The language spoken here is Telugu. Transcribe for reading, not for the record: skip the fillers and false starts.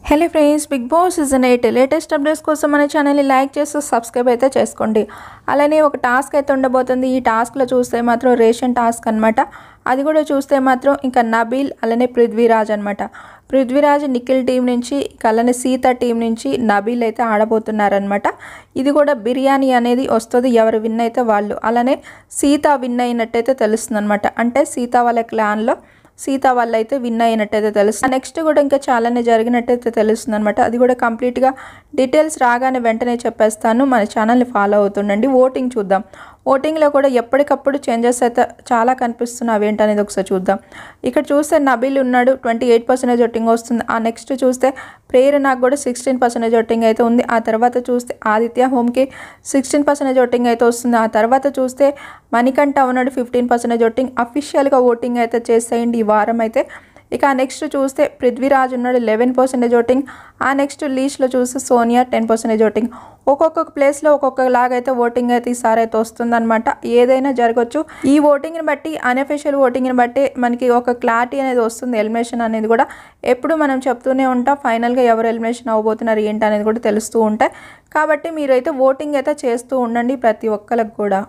Hello friends, Bigg Boss season 8 latest updates కోసం మన ఛానల్ని లైక్ చేస్తూ సబ్స్క్రైబ్ అయితే చేసుకోండి. అలానే ఒక టాస్క్ అయితే ఉండబోతుంది. ఈ టాస్క్లో చూస్తే మాత్రం రేషన్ టాస్క్ అనమాట. అది కూడా చూస్తే మాత్రం ఇంకా నబీల్ అలానే పృథ్వీరాజ్ అనమాట. పృథ్వీరాజ్ నిఖిల్ టీం నుంచి, అలానే సీత టీం నుంచి నబీల్ అయితే ఆడబోతున్నారనమాట. ఇది కూడా బిర్యానీ అనేది వస్తుంది, ఎవరు విన్ అయితే వాళ్ళు. అలానే సీత విన్ అయినట్టయితే తెలుస్తుంది అనమాట. అంటే సీత వాళ్ళ క్లాన్లో సీత వాళ్ళు అయితే విన్ అయినట్టయితే తెలుస్తుంది. నెక్స్ట్ కూడా ఇంకా చాలానే జరిగినట్టయితే తెలుస్తుంది అనమాట. అది కూడా కంప్లీట్గా డీటెయిల్స్ రాగానే వెంటనే చెప్పేస్తాను. మన ఛానల్ని ఫాలో అవుతుండండి. ఓటింగ్ చూద్దాం. ఓటింగ్లో కూడా ఎప్పటికప్పుడు చేంజెస్ అయితే చాలా కనిపిస్తున్నాయి. అవేంటనేది ఒకసారి చూద్దాం. ఇక్కడ చూస్తే నబీల్ ఉన్నాడు, 28% ఓటింగ్ వస్తుంది. ఆ నెక్స్ట్ చూస్తే ప్రేరణకు కూడా 16% ఓటింగ్ అయితే ఉంది. ఆ తర్వాత చూస్తే ఆదిత్య హోమ్కి 16% ఓటింగ్ అయితే వస్తుంది. ఆ తర్వాత చూస్తే మణికంఠ ఉన్నాడు, 15% ఓటింగ్. అఫీషియల్గా ఓటింగ్ అయితే చేసేయండి ఈ వారం అయితే. ఇక నెక్స్ట్ చూస్తే పృథ్వీరాజ్ ఉన్నాడు, 11% ఓటింగ్. ఆ నెక్స్ట్ లీస్ట్లో చూస్తే సోనియా 10% ఓటింగ్. ఒక్కొక్క ప్లేస్లో ఒక్కొక్కలాగైతే ఓటింగ్ అయితే ఈసారి అయితే వస్తుందన్నమాట. ఏదైనా జరగవచ్చు. ఈ ఓటింగ్ని బట్టి, అన్అఫీషియల్ ఓటింగ్ని బట్టి మనకి ఒక క్లారిటీ అనేది వస్తుంది. ఎలిమినేషన్ అనేది కూడా ఎప్పుడు మనం చెప్తూనే ఉంటాం. ఫైనల్గా ఎవరు ఎలిమినేషన్ అవ్వబోతున్నారు ఏంటి అనేది కూడా తెలుస్తూ ఉంటాయి. కాబట్టి మీరైతే ఓటింగ్ అయితే చేస్తూ ఉండండి ప్రతి ఒక్కరికి కూడా.